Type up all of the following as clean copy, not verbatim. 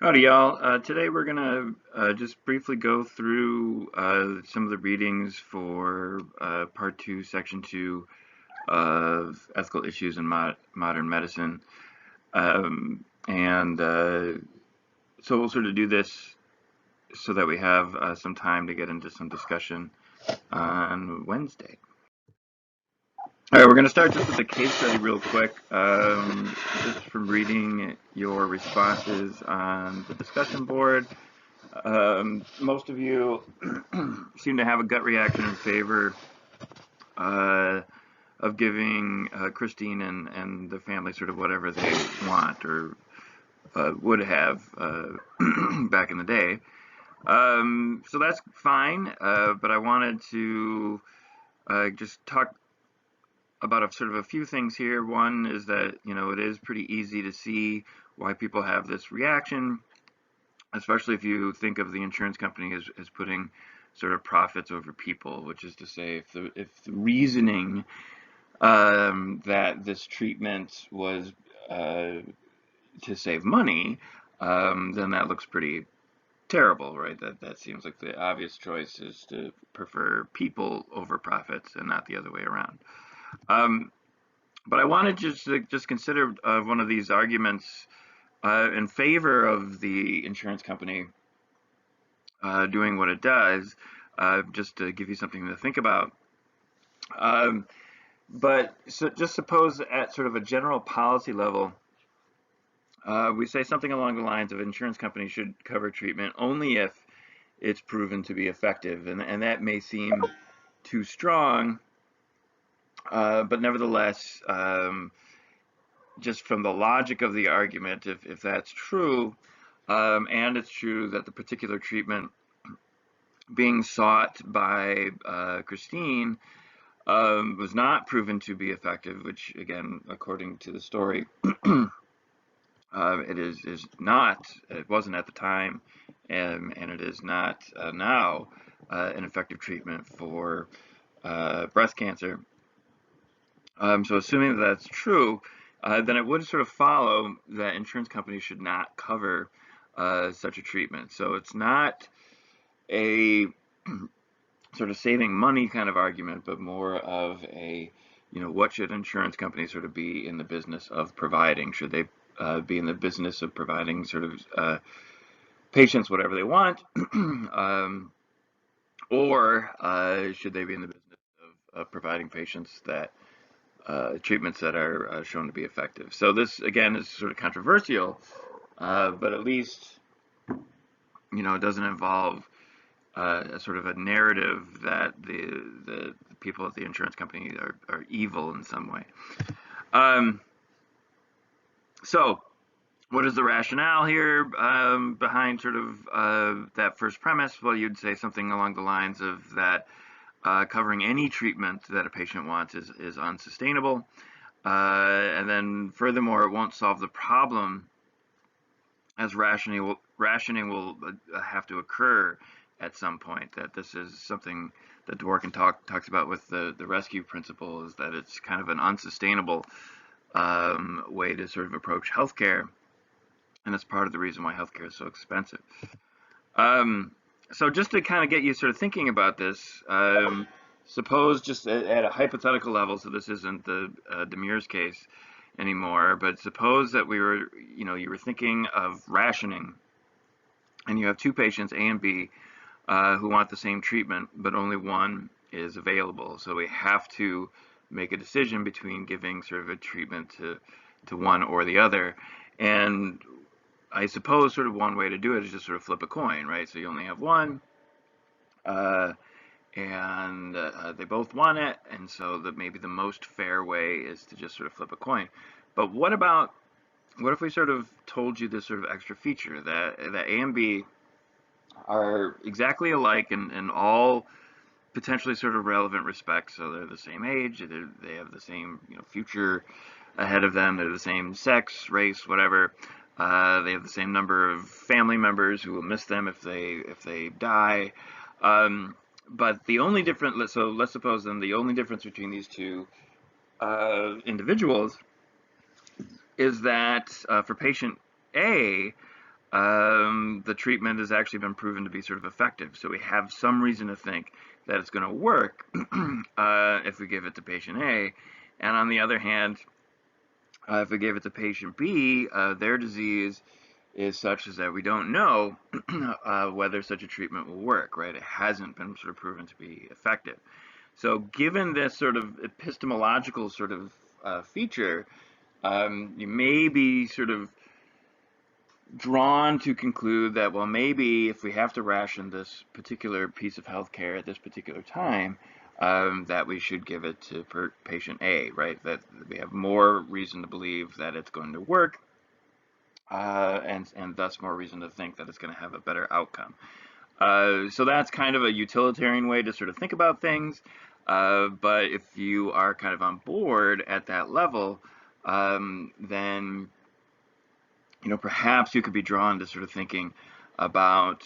Howdy, y'all. Today we're gonna just briefly go through some of the readings for Part 2, Section 2 of Ethical Issues in Modern Medicine. And so we'll sort of do this so that we have some time to get into some discussion on Wednesday. All right, we're going to start just with the case study real quick. Just from reading your responses on the discussion board. Most of you seem to have a gut reaction in favor uh, of giving Christine and the family sort of whatever they want or would have back in the day. So that's fine, but I wanted to just talk about sort of a few things here. One is that, it is pretty easy to see why people have this reaction, especially if you think of the insurance company as putting sort of profits over people, which is to say, if the reasoning that this treatment was to save money, then that looks pretty terrible, right? That seems like the obvious choice is to prefer people over profits and not the other way around. But I wanted to just consider one of these arguments in favor of the insurance company doing what it does, just to give you something to think about. But so just suppose at sort of a general policy level, we say something along the lines of insurance companies should cover treatment only if it's proven to be effective. And that may seem too strong, but nevertheless, just from the logic of the argument, if that's true, and it's true that the particular treatment being sought by Christine was not proven to be effective, which again, according to the story, is not. It wasn't at the time, and it is not now an effective treatment for breast cancer. So assuming that that's true, then it would sort of follow that insurance companies should not cover such a treatment. So it's not a sort of saving money kind of argument, but more of a, what should insurance companies sort of be in the business of providing? Should they be in the business of providing sort of patients whatever they want, or should they be in the business of providing patients that treatments that are shown to be effective? So this again is sort of controversial, but at least it doesn't involve a sort of a narrative that the people at the insurance company are evil in some way. So what is the rationale here behind sort of that first premise? Well, you'd say something along the lines of that covering any treatment that a patient wants is unsustainable. And then furthermore, it won't solve the problem, as rationing will have to occur at some point. That this is something that Dworkin talks about with the rescue principle, is that it's kind of an unsustainable way to sort of approach healthcare, and it's part of the reason why healthcare is so expensive. So just to kind of get you sort of thinking about this, suppose just at a hypothetical level, so this isn't the Demir's case anymore, but suppose that you were thinking of rationing, and you have two patients, A and B, who want the same treatment, but only one is available. So we have to make a decision between giving sort of a treatment to one or the other. And I suppose sort of one way to do it is just sort of flip a coin, right? So you only have one, and they both want it, and so maybe the most fair way is to just sort of flip a coin. But what if we sort of told you this sort of extra feature that A and B are exactly alike in all potentially sort of relevant respects? So they're the same age, they have the same future ahead of them, they're the same sex, race, whatever. They have the same number of family members who will miss them if they die. But the only difference, so let's suppose then the only difference between these two individuals is that for patient A, the treatment has actually been proven to be sort of effective. So we have some reason to think that it's going to work if we give it to patient A. And on the other hand, if we gave it to patient B, their disease is such as that we don't know whether such a treatment will work, right? It hasn't been sort of proven to be effective. So given this sort of epistemological sort of feature, you may be sort of drawn to conclude that, well, maybe if we have to ration this particular piece of healthcare at this particular time, that we should give it to patient A, right? That we have more reason to believe that it's going to work, and thus more reason to think that it's going to have a better outcome. So that's kind of a utilitarian way to sort of think about things. But if you are kind of on board at that level, then perhaps you could be drawn to sort of thinking about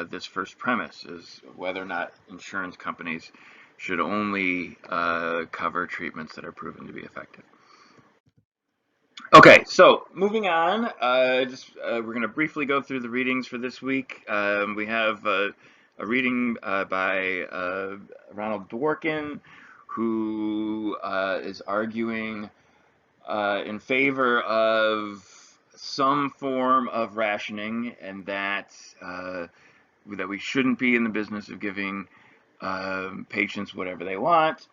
this first premise, is whether or not insurance companies should only cover treatments that are proven to be effective. Okay, so moving on, we're going to briefly go through the readings for this week. We have a reading by Ronald Dworkin, who is arguing in favor of some form of rationing, and that we shouldn't be in the business of giving patients whatever they want,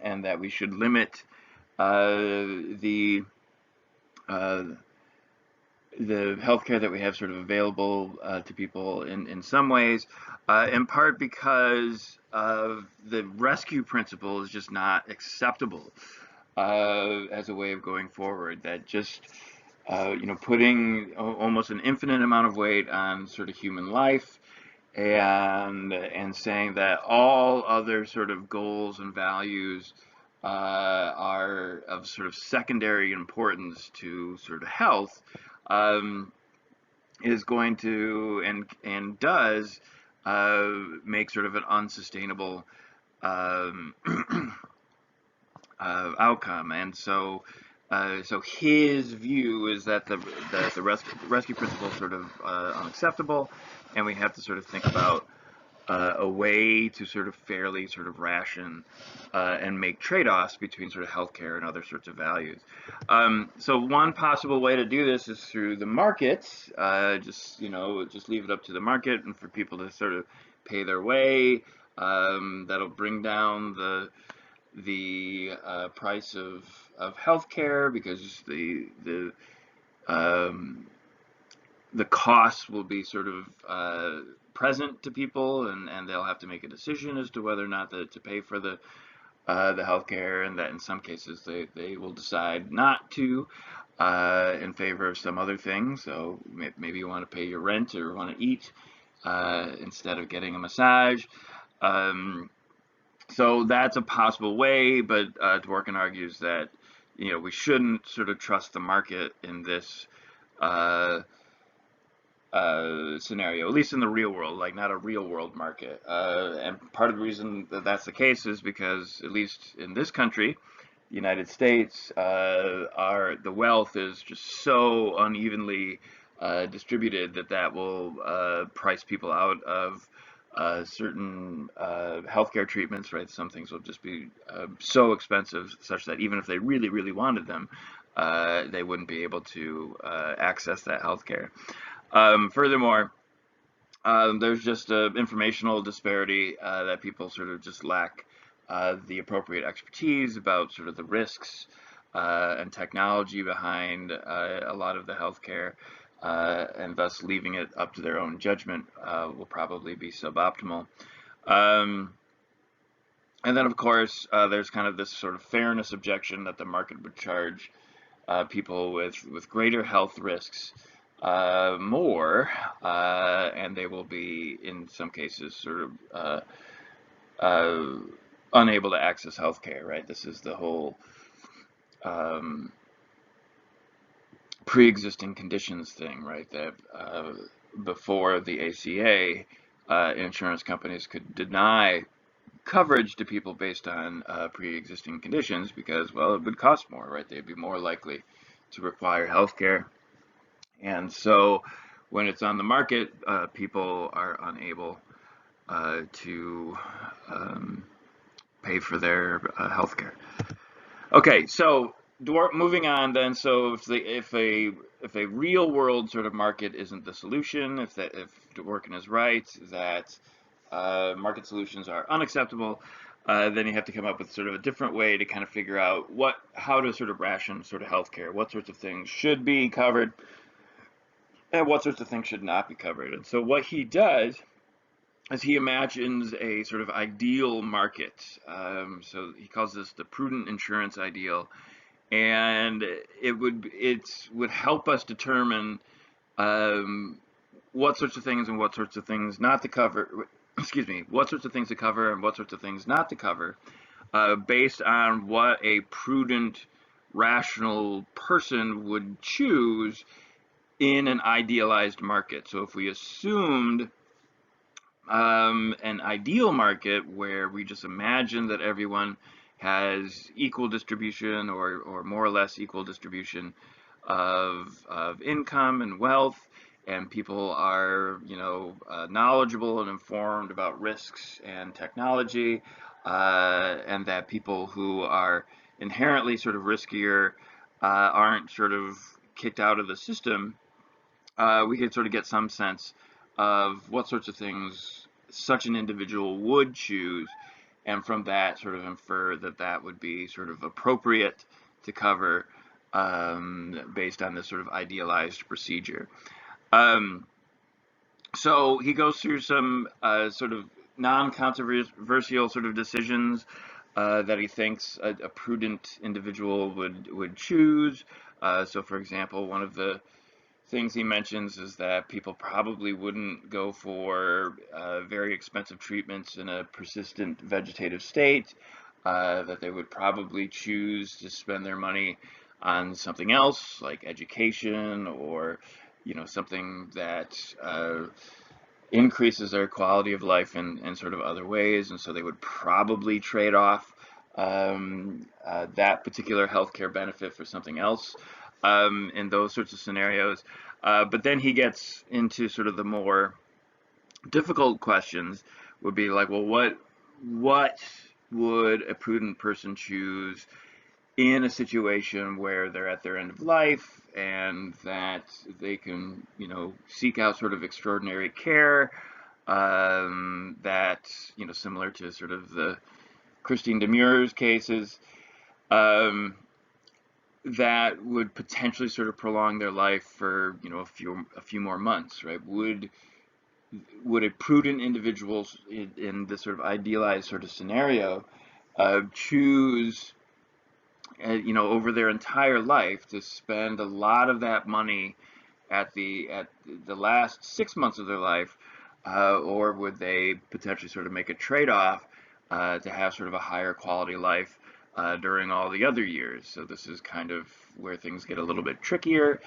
and that we should limit the healthcare that we have sort of available to people in some ways, in part because the rescue principle is just not acceptable as a way of going forward. That just putting almost an infinite amount of weight on sort of human life, and saying that all other sort of goals and values are of sort of secondary importance to sort of health, is going to and does make sort of an unsustainable outcome. And so his view is that the rescue principle is sort of unacceptable, and we have to sort of think about a way to sort of fairly sort of ration and make trade-offs between sort of healthcare and other sorts of values. So one possible way to do this is through the markets. Just leave it up to the market and for people to sort of pay their way. That'll bring down the price of healthcare, because the costs will be sort of present to people, and they'll have to make a decision as to whether or not to pay for the healthcare, and that in some cases they will decide not to in favor of some other thing. So maybe you want to pay your rent or want to eat instead of getting a massage. So that's a possible way, but Dworkin argues that we shouldn't sort of trust the market in this scenario, at least in the real world, like not a real world market. And part of the reason that that's the case is because, at least in this country, the United States, the wealth is just so unevenly distributed that will price people out of certain healthcare treatments, right? Some things will just be so expensive, such that even if they really, really wanted them, they wouldn't be able to access that healthcare. Furthermore, there's just an informational disparity that people sort of just lack the appropriate expertise about sort of the risks and technology behind a lot of the healthcare, and thus leaving it up to their own judgment will probably be suboptimal. And then, of course, there's kind of this sort of fairness objection that the market would charge people with greater health risks more, and they will be, in some cases, sort of unable to access healthcare, right? This is the whole pre-existing conditions thing, right? That before the ACA, insurance companies could deny coverage to people based on pre-existing conditions because, well, it would cost more, right? They'd be more likely to require healthcare. And so when it's on the market, people are unable to pay for their health care. Okay, so moving on then. So if a real world sort of market isn't the solution, if Dworkin is right that market solutions are unacceptable, then you have to come up with sort of a different way to kind of figure out how to sort of ration sort of healthcare, what sorts of things should be covered, and what sorts of things should not be covered. And so what he does is he imagines a sort of ideal market. So he calls this the prudent insurance ideal, and it would help us determine what sorts of things and what sorts of things not to cover. Excuse me, what sorts of things to cover and what sorts of things not to cover, based on what a prudent, rational person would choose in an idealized market. So if we assumed an ideal market where we just imagine that everyone has equal distribution or more or less equal distribution of income and wealth, and people are, knowledgeable and informed about risks and technology, and that people who are inherently sort of riskier aren't sort of kicked out of the system, we could sort of get some sense of what sorts of things such an individual would choose, and from that sort of infer that that would be sort of appropriate to cover based on this sort of idealized procedure. So he goes through some sort of non-controversial sort of decisions that he thinks a prudent individual would choose. So, for example, one of the things he mentions is that people probably wouldn't go for very expensive treatments in a persistent vegetative state, that they would probably choose to spend their money on something else like education or something that increases their quality of life in sort of other ways, and so they would probably trade off that particular healthcare benefit for something else in those sorts of scenarios. But then he gets into sort of the more difficult questions, would be like, well, what would a prudent person choose in a situation where they're at their end of life and that they can, seek out sort of extraordinary care, that, similar to sort of the Christine Demur's cases, that would potentially sort of prolong their life for, a few more months, right? Would a prudent individual in this sort of idealized sort of scenario choose, over their entire life to spend a lot of that money at the last 6 months of their life, or would they potentially sort of make a trade-off to have sort of a higher quality life during all the other years? So this is kind of where things get a little bit trickier,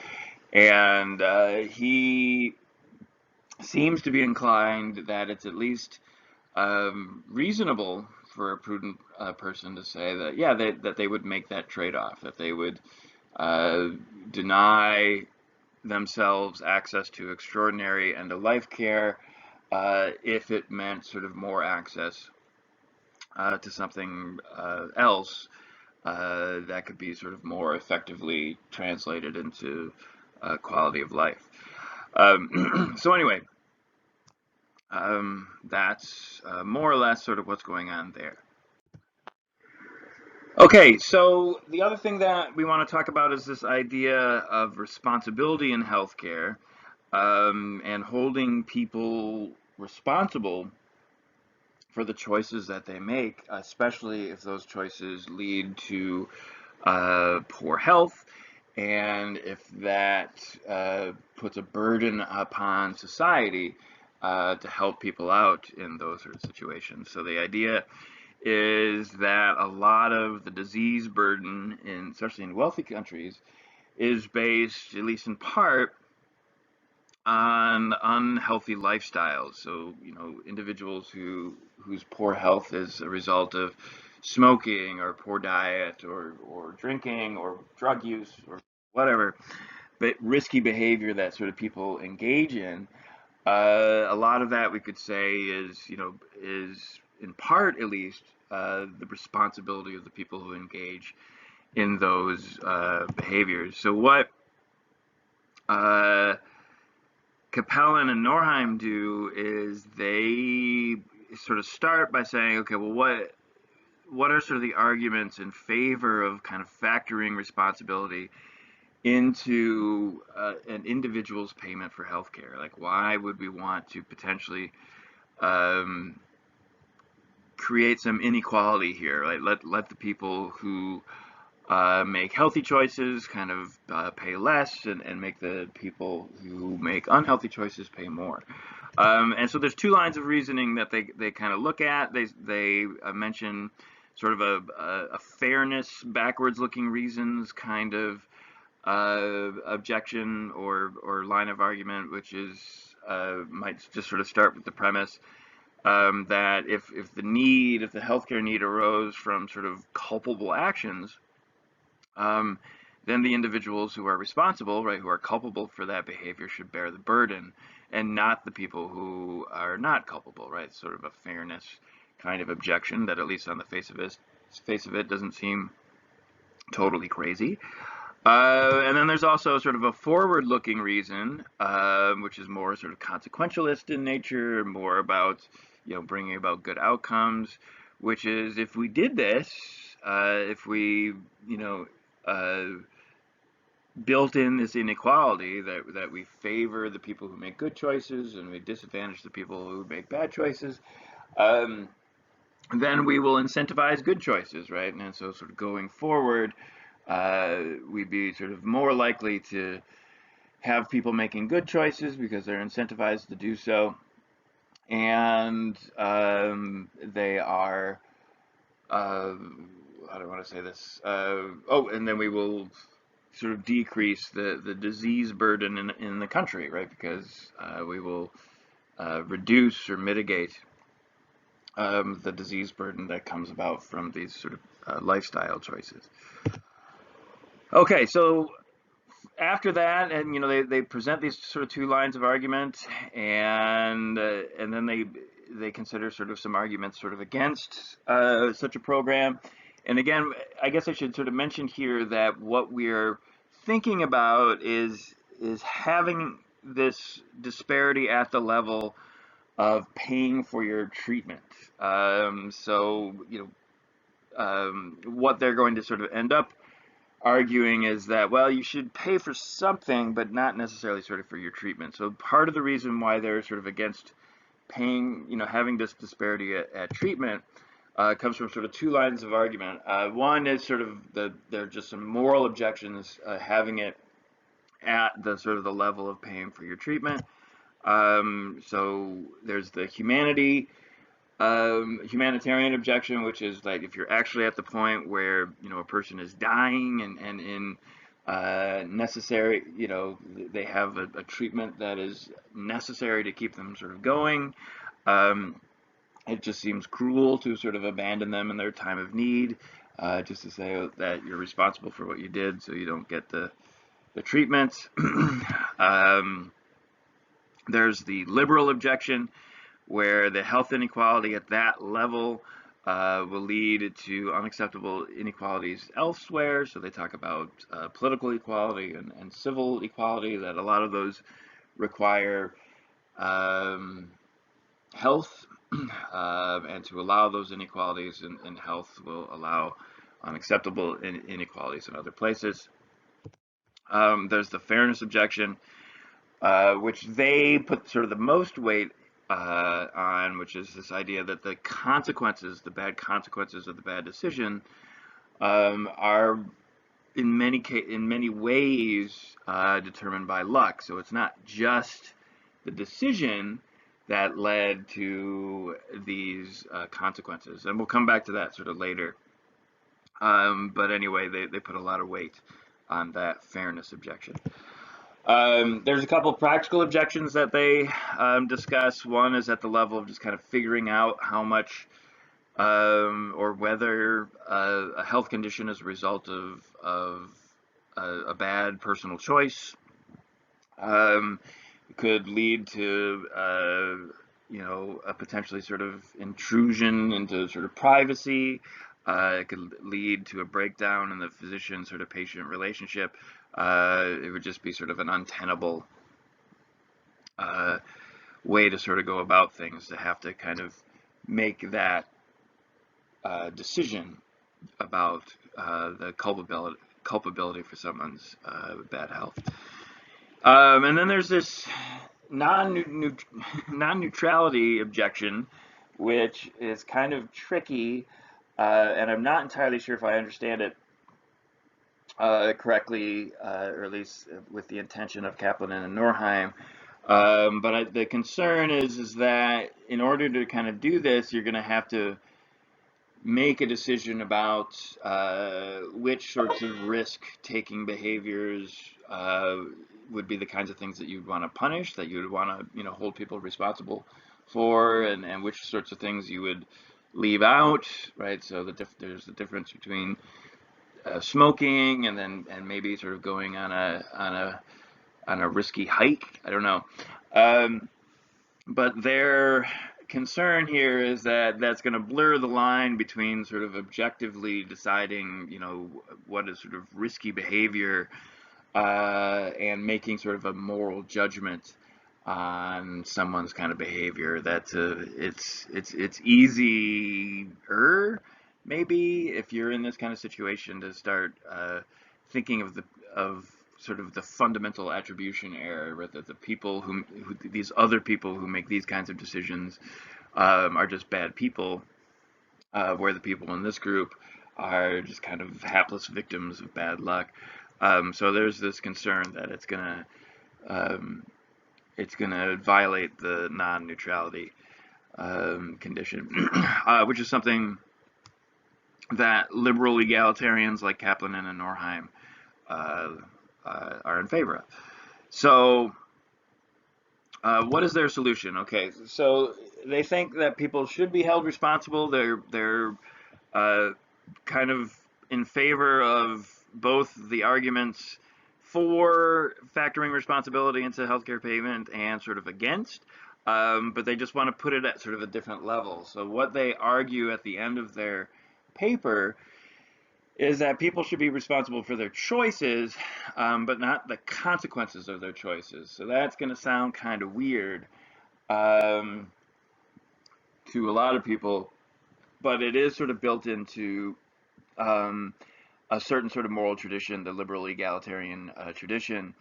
and he seems to be inclined that it's at least reasonable for a prudent person to say that, yeah, that they would make that trade-off, that they would deny themselves access to extraordinary end-of-life care if it meant sort of more access to something else that could be sort of more effectively translated into quality of life. So anyway, that's more or less sort of what's going on there. Okay, so the other thing that we want to talk about is this idea of responsibility in healthcare, and holding people responsible for the choices that they make, especially if those choices lead to poor health, and if that puts a burden upon society to help people out in those sort of situations. So the idea is that a lot of the disease burden, especially in wealthy countries, is based, at least in part, on unhealthy lifestyles. So, individuals whose poor health is a result of smoking or poor diet or drinking or drug use or whatever, risky behavior that sort of people engage in. A lot of that we could say is, is in part at least the responsibility of the people who engage in those behaviors. So what uh, Capellen and Norheim do is they sort of start by saying, okay, well, what are sort of the arguments in favor of kind of factoring responsibility into an individual's payment for healthcare? Like, why would we want to potentially um, create some inequality here? Like, let the people who make healthy choices kind of pay less, and make the people who make unhealthy choices pay more. And so there's two lines of reasoning that they kind of look at. They mention sort of a fairness, backwards-looking reasons kind of objection or line of argument, which is might just sort of start with the premise that if the healthcare need arose from sort of culpable actions, then the individuals who are responsible, right, who are culpable for that behavior should bear the burden, and not the people who are not culpable, right? Sort of a fairness kind of objection that, at least on the face of it, doesn't seem totally crazy. And then there's also sort of a forward-looking reason, which is more sort of consequentialist in nature, more about, bringing about good outcomes, which is, if we did this, if we, built in this inequality that we favor the people who make good choices and we disadvantage the people who make bad choices, then we will incentivize good choices, right? And so sort of going forward, we'd be sort of more likely to have people making good choices because they're incentivized to do so, and they are, how do I want to say this? And then we will sort of decrease the disease burden in the country, right? Because we will reduce or mitigate the disease burden that comes about from these sort of lifestyle choices. Okay, so after that, and they present these sort of two lines of argument, and then they consider sort of some arguments sort of against such a program. And again, I guess I should sort of mention here that what we're thinking about is having this disparity at the level of paying for your treatment. So what they're going to sort of end up arguing is that, well, you should pay for something, but not necessarily sort of for your treatment. So part of the reason why they're sort of against paying, having this disparity at treatment comes from sort of two lines of argument. One is sort of there are just some moral objections having it at the sort of the level of paying for your treatment. So there's the humanitarian objection, which is like, if you're actually at the point where a person is dying and in necessary, they have a treatment that is necessary to keep them sort of going. It just seems cruel to sort of abandon them in their time of need, just to say that you're responsible for what you did, so you don't get the treatment. There's the liberal objection, where the health inequality at that level will lead to unacceptable inequalities elsewhere. So they talk about political equality and civil equality, that a lot of those require health, and to allow those inequalities in health will allow unacceptable inequalities in other places. There's the fairness objection, which they put sort of the most weight on, which is this idea that the bad consequences of the bad decision, are in many ways determined by luck. So it's not just the decision that led to these consequences, and we'll come back to that sort of later. But anyway, they put a lot of weight on that fairness objection. There's a couple of practical objections that they discuss. One is at the level of just kind of figuring out how much or whether a health condition is a result of a bad personal choice. It could lead to a potentially sort of intrusion into sort of privacy. It could lead to a breakdown in the physician sort of patient relationship. It would just be sort of an untenable way to sort of go about things, to have to kind of make that decision about the culpability for someone's bad health. And then there's this non-neutrality objection, which is kind of tricky, and I'm not entirely sure if I understand it correctly, or at least with the intention of Kaplan and Norheim. But the concern is that in order to kind of do this, you're going to have to make a decision about which sorts of risk-taking behaviors would be the kinds of things that you'd want to punish, that you would want to, hold people responsible for, and which sorts of things you would leave out, right? So there's the difference between smoking and maybe sort of going on a risky hike. I don't know. But their concern here is that that's going to blur the line between sort of objectively deciding, what is sort of risky behavior, and making sort of a moral judgment on someone's kind of behavior. That it's easier, maybe, if you're in this kind of situation, to start thinking of sort of the fundamental attribution error, right? That the people these other people who make these kinds of decisions are just bad people, where the people in this group are just kind of hapless victims of bad luck. So there's this concern that it's gonna violate the non-neutrality condition, which is something that liberal egalitarians like Kaplan and Norheim are in favor of. So what is their solution? Okay, so they think that people should be held responsible. They're kind of in favor of both the arguments for factoring responsibility into healthcare payment and sort of against, but they just want to put it at sort of a different level. So what they argue at the end of their paper is that people should be responsible for their choices, but not the consequences of their choices. So that's going to sound kind of weird to a lot of people, but it is sort of built into a certain sort of moral tradition, the liberal egalitarian tradition,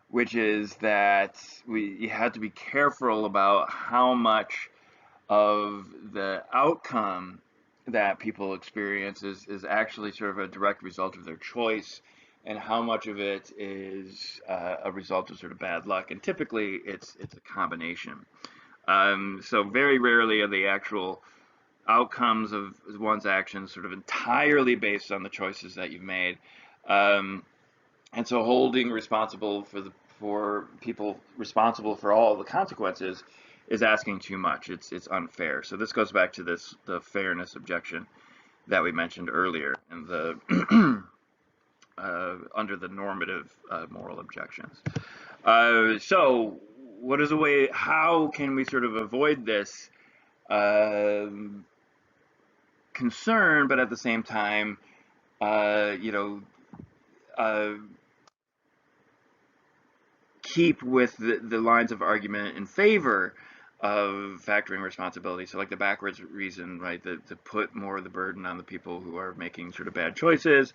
which is that you have to be careful about how much of the outcome that people experience is actually sort of a direct result of their choice, and how much of it is a result of sort of bad luck. And typically it's a combination. So very rarely are the actual outcomes of one's actions sort of entirely based on the choices that you've made. And so holding responsible for people responsible for all the consequences is asking too much. It's unfair. So this goes back to the fairness objection that we mentioned earlier, and the under the normative moral objections. So what is a way? How can we sort of avoid this concern, but at the same time, keep with the lines of argument in favor of factoring responsibility? So like the backwards reason, right, to put more of the burden on the people who are making sort of bad choices,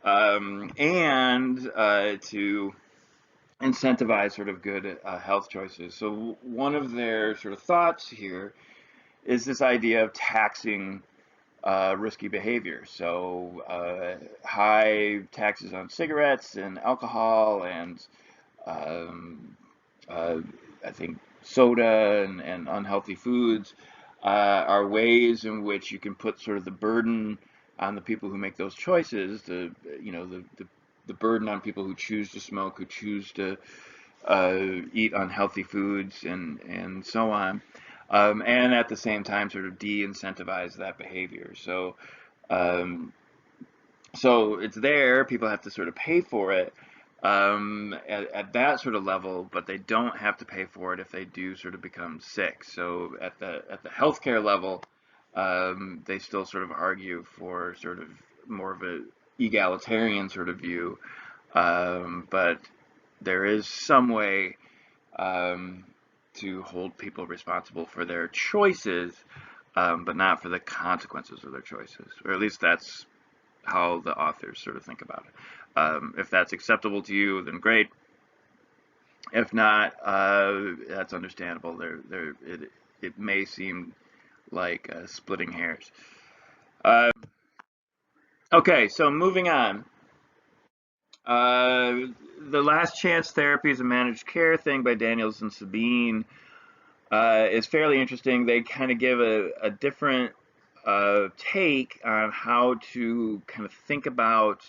and to incentivize sort of good health choices. So one of their sort of thoughts here is this idea of taxing risky behavior. So high taxes on cigarettes and alcohol and I think soda and unhealthy foods are ways in which you can put sort of the burden on the people who make those choices, the burden on people who choose to smoke, who choose to eat unhealthy foods, and so on, and at the same time sort of de-incentivize that behavior. So it's there, people have to sort of pay for it, at that sort of level, but they don't have to pay for it if they do sort of become sick. So at the healthcare level, they still sort of argue for sort of more of a egalitarian sort of view, but there is some way um, to hold people responsible for their choices, but not for the consequences of their choices, or at least that's how the authors sort of think about it. If that's acceptable to you, then great. If not, that's understandable. It may seem like splitting hairs. Uh, okay, so moving on. Uh, the Last Chance Therapy is a managed care thing by Daniels and Sabine is fairly interesting. They kind of give a different take on how to kind of think about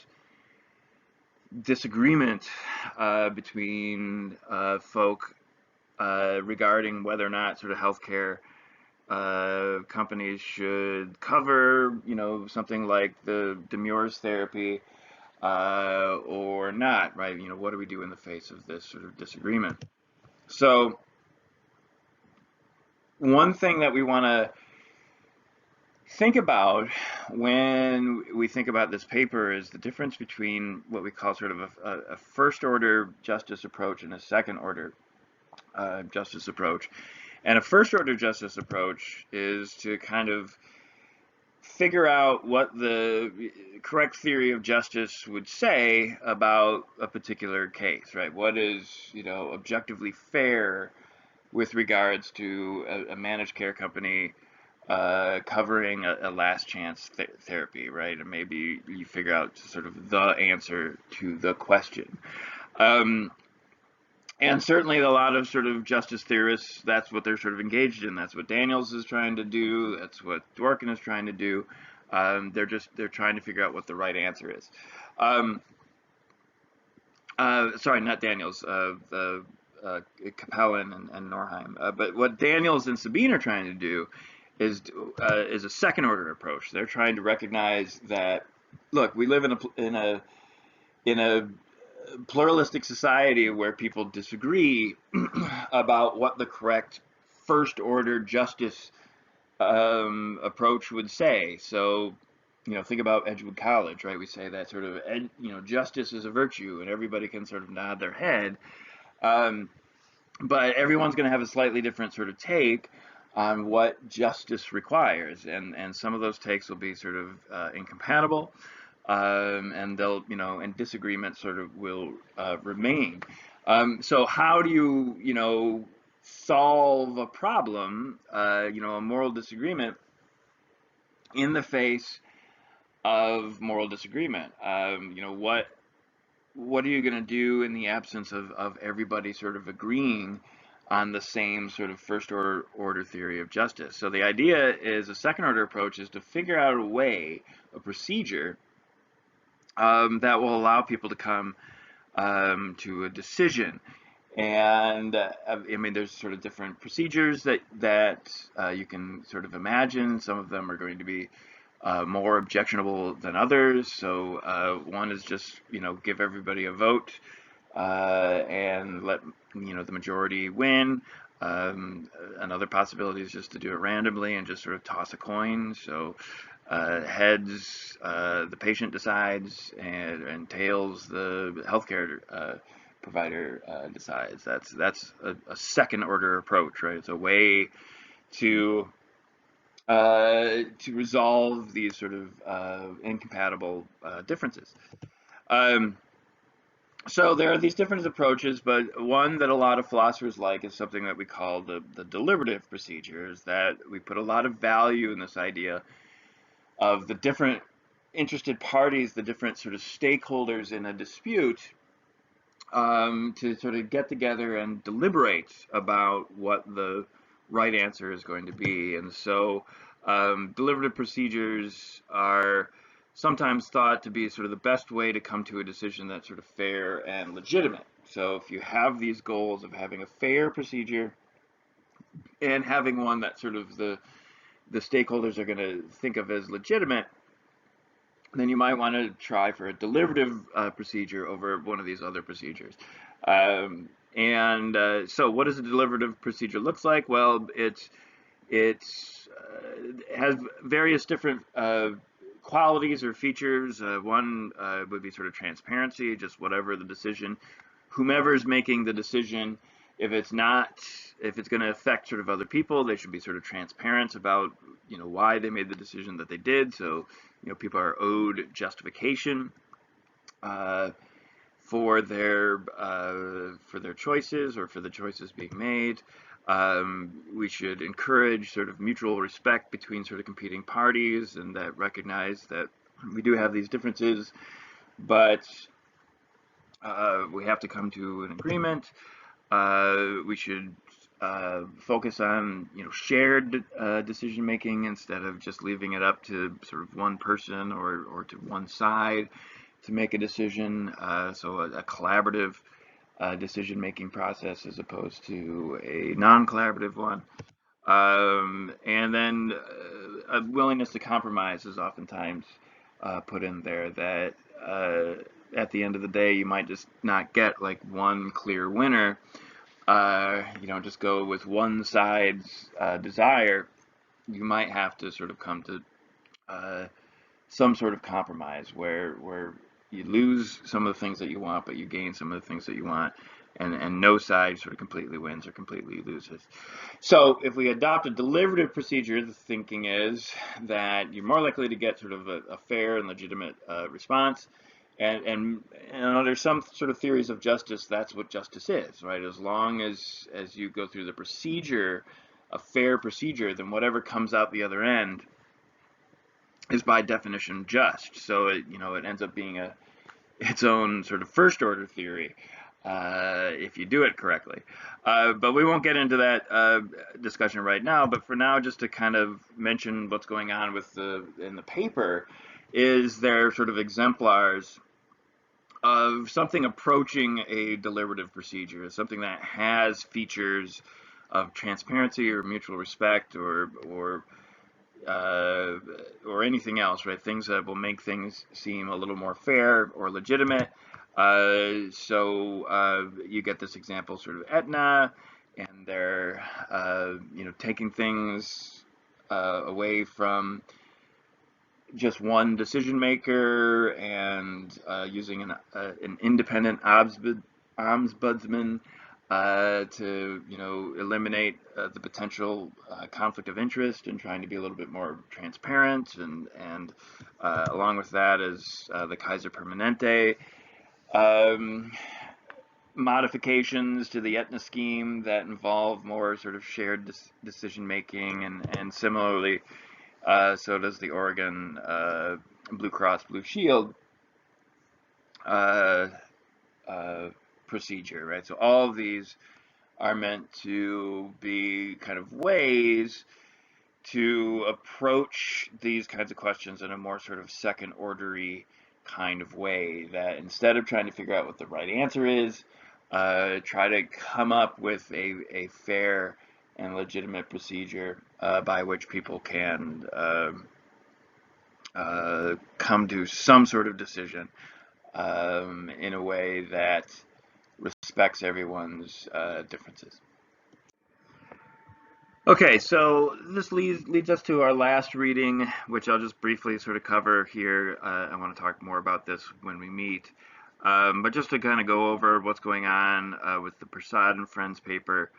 disagreement between folk regarding whether or not sort of healthcare companies should cover, something like the Demers therapy or not, right? What do we do in the face of this sort of disagreement? So one thing that we want to think about when we think about this paper is the difference between what we call sort of a first order justice approach and a second order justice approach. And a first order justice approach is to kind of figure out what the correct theory of justice would say about a particular case, right? What is, objectively fair with regards to a managed care company covering a last chance therapy, right? And maybe you figure out sort of the answer to the question. And certainly a lot of sort of justice theorists, that's what they're sort of engaged in. That's what Daniels is trying to do. That's what Dworkin is trying to do. They're trying to figure out what the right answer is. Sorry, not Daniels, the Capellen and Norheim. But what Daniels and Sabine are trying to do is a second order approach. They're trying to recognize that, look, we live in a pluralistic society where people disagree about what the correct first order justice approach would say. So, think about Edgewood College, right? We say that sort of, justice is a virtue, and everybody can sort of nod their head. Um, but everyone's going to have a slightly different sort of take on what justice requires, and some of those takes will be sort of incompatible, and they'll, and disagreement sort of will remain. So how do you, solve a problem, a moral disagreement in the face of moral disagreement? What are you going to do in the absence of everybody sort of agreeing on the same sort of first order theory of justice? So the idea is a second order approach is to figure out a way, a procedure that will allow people to come to a decision. And I mean, there's sort of different procedures that you can sort of imagine. Some of them are going to be more objectionable than others. So one is just, give everybody a vote and let, the majority win. Another possibility is just to do it randomly and just sort of toss a coin. So heads, the patient decides, and tails, the healthcare provider decides. That's a second order approach, right? It's a way to resolve these sort of incompatible differences. So there are these different approaches, but one that a lot of philosophers like is something that we call the deliberative procedures, that we put a lot of value in this idea of the different interested parties, the different sort of stakeholders in a dispute, to sort of get together and deliberate about what the right answer is going to be. And so deliberative procedures are sometimes thought to be sort of the best way to come to a decision that's sort of fair and legitimate. So if you have these goals of having a fair procedure and having one that sort of the stakeholders are going to think of as legitimate, then you might want to try for a deliberative procedure over one of these other procedures. So what does a deliberative procedure looks like? Well, it's has various different qualities or features. One would be sort of transparency, just whatever the decision, whomever's making the decision, if it's going to affect sort of other people, they should be sort of transparent about, why they made the decision that they did. So, people are owed justification uh, for their choices or for the choices being made. We should encourage sort of mutual respect between sort of competing parties, and that recognize that we do have these differences, but we have to come to an agreement. We should focus on shared decision making instead of just leaving it up to sort of one person or to one side to make a decision. So a collaborative decision making process as opposed to a non-collaborative one. And then a willingness to compromise is oftentimes put in there, that at the end of the day you might just not get like one clear winner. You don't just go with one side's desire. You might have to sort of come to some sort of compromise where you lose some of the things that you want, but you gain some of the things that you want, and no side sort of completely wins or completely loses. So if we adopt a deliberative procedure, the thinking is that you're more likely to get sort of a fair and legitimate response. And under some sort of theories of justice, that's what justice is, right? As long as you go through the procedure, a fair procedure, then whatever comes out the other end is by definition just. So it ends up being its own sort of first order theory if you do it correctly. But we won't get into that discussion right now. But for now, just to kind of mention what's going on in the paper, is there sort of exemplars of something approaching a deliberative procedure, something that has features of transparency or mutual respect or anything else, right? Things that will make things seem a little more fair or legitimate. So you get this example, sort of Aetna, and they're taking things away from just one decision maker and using an independent ombudsman to eliminate the potential conflict of interest, and trying to be a little bit more transparent, and along with that is the Kaiser Permanente modifications to the Aetna scheme that involve more sort of shared decision making, and similarly so does the Oregon Blue Cross Blue Shield uh, procedure, right? So all of these are meant to be kind of ways to approach these kinds of questions in a more sort of second ordery kind of way, that instead of trying to figure out what the right answer is, try to come up with a fair and legitimate procedure by which people can come to some sort of decision in a way that respects everyone's differences. Okay, so this leads us to our last reading, which I'll just briefly sort of cover here. I want to talk more about this when we meet. But just to kind of go over what's going on with the Prasad and Friends paper,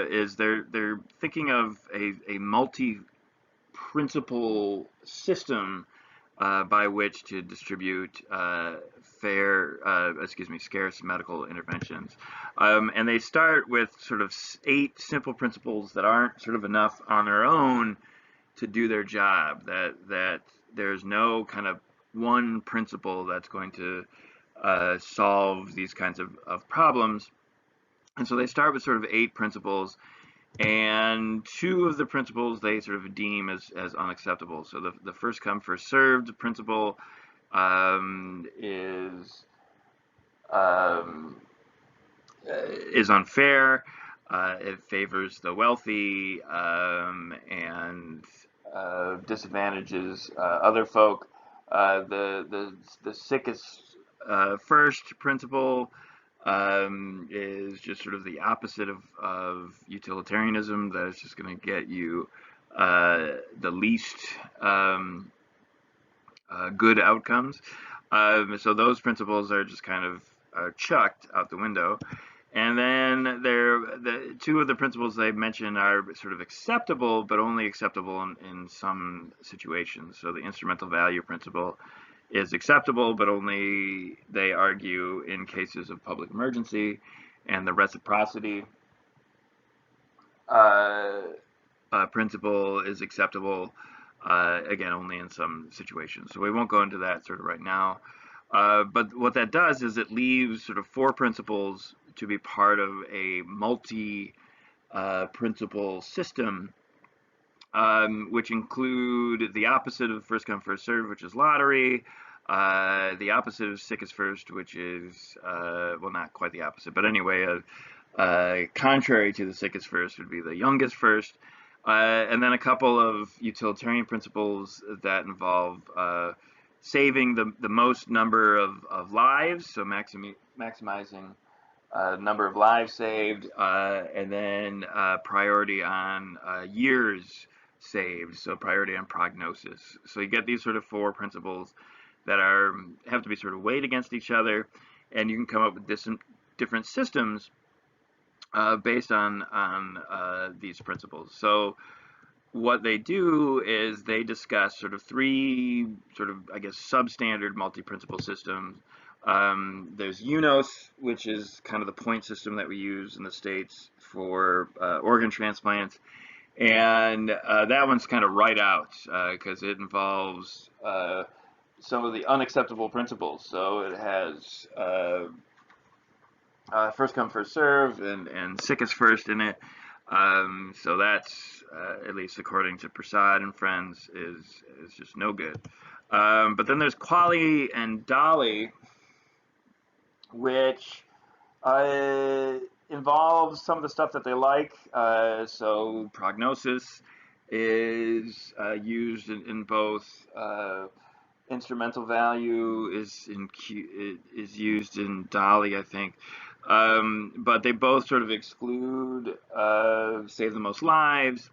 is they're thinking of a multi-principle system by which to distribute scarce medical interventions. And they start with sort of 8 simple principles that aren't sort of enough on their own to do their job, that there's no kind of one principle that's going to solve these kinds of problems. And so they start with sort of 8 principles, and 2 of the principles they sort of deem as unacceptable. So the first come, first served principle is unfair. It favors the wealthy and disadvantages other folk. The sickest first principle is just sort of the opposite of utilitarianism. That is just going to get you the least good outcomes. So those principles are just kind of chucked out the window. And then the two of the principles they mention are sort of acceptable, but only acceptable in some situations. So the instrumental value principle is acceptable, but only, they argue, in cases of public emergency. And the reciprocity principle is acceptable, again, only in some situations. So we won't go into that sort of right now. But what that does is it leaves sort of four principles to be part of a multi-principle system, which include the opposite of first come, first serve, which is lottery, the opposite of sickest first, which is, well, not quite the opposite, but anyway, contrary to the sickest first would be the youngest first, and then a couple of utilitarian principles that involve saving the most number of lives, so maximizing number of lives saved, and then priority on years saved, so priority on prognosis. So you get these sort of four principles that have to be sort of weighed against each other, and you can come up with different systems based on these principles. So what they do is they discuss sort of three sort of, I guess, substandard multi-principle systems. There's UNOS, which is kind of the point system that we use in the States for organ transplants. And that one's kind of right out because it involves some of the unacceptable principles. So it has first come, first serve, and sickest first in it. So that's, at least according to Prasad and friends, is just no good. But then there's Quali and Dolly, which involves some of the stuff that they like. So prognosis is used in both. Instrumental value is used in Dolly, I think. But they both sort of exclude save the most lives,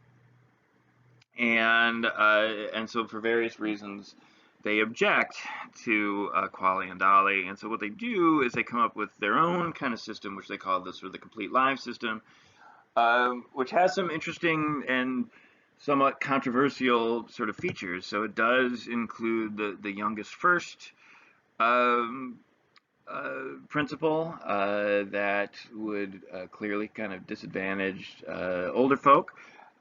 and so for various reasons they object to Quali and Dolly. And so what they do is they come up with their own kind of system, which they call the sort of the complete lives system, which has some interesting and somewhat controversial sort of features. So it does include the youngest first principle that would clearly kind of disadvantage older folk,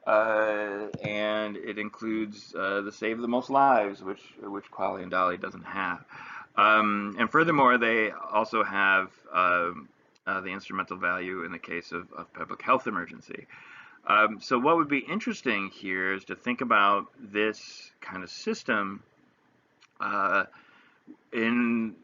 and it includes the save the most lives, which Quali and Dolly doesn't have. And furthermore, they also have the instrumental value in the case of public health emergency. So what would be interesting here is to think about this kind of system in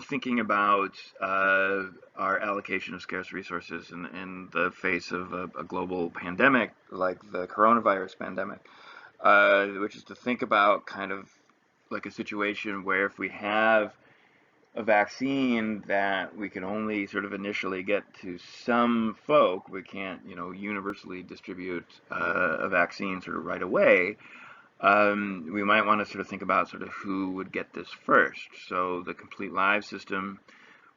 thinking about our allocation of scarce resources in the face of a global pandemic like the coronavirus pandemic, which is to think about kind of like a situation where if we have a vaccine that we can only sort of initially get to some folk, we can't, universally distribute a vaccine sort of right away. We might want to sort of think about sort of who would get this first. So the complete lives system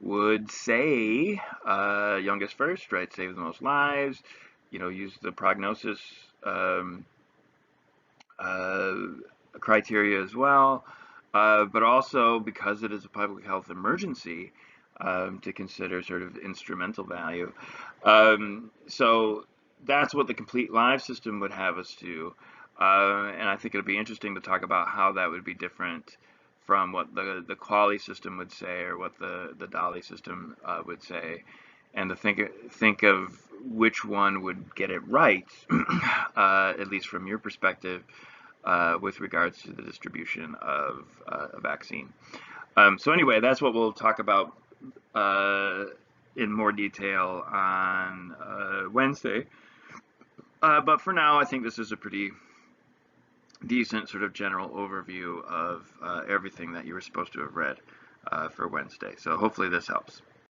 would say youngest first, right? Save the most lives. Use the prognosis criteria as well. But also, because it is a public health emergency, to consider sort of instrumental value. So that's what the complete lives system would have us do. And I think it'll be interesting to talk about how that would be different from what the Quali system would say, or what the Dolly system would say, and to think of which one would get it right, at least from your perspective, with regards to the distribution of a vaccine. So anyway, that's what we'll talk about in more detail on Wednesday. But for now, I think this is a pretty decent sort of general overview of everything that you were supposed to have read for Wednesday. So hopefully this helps.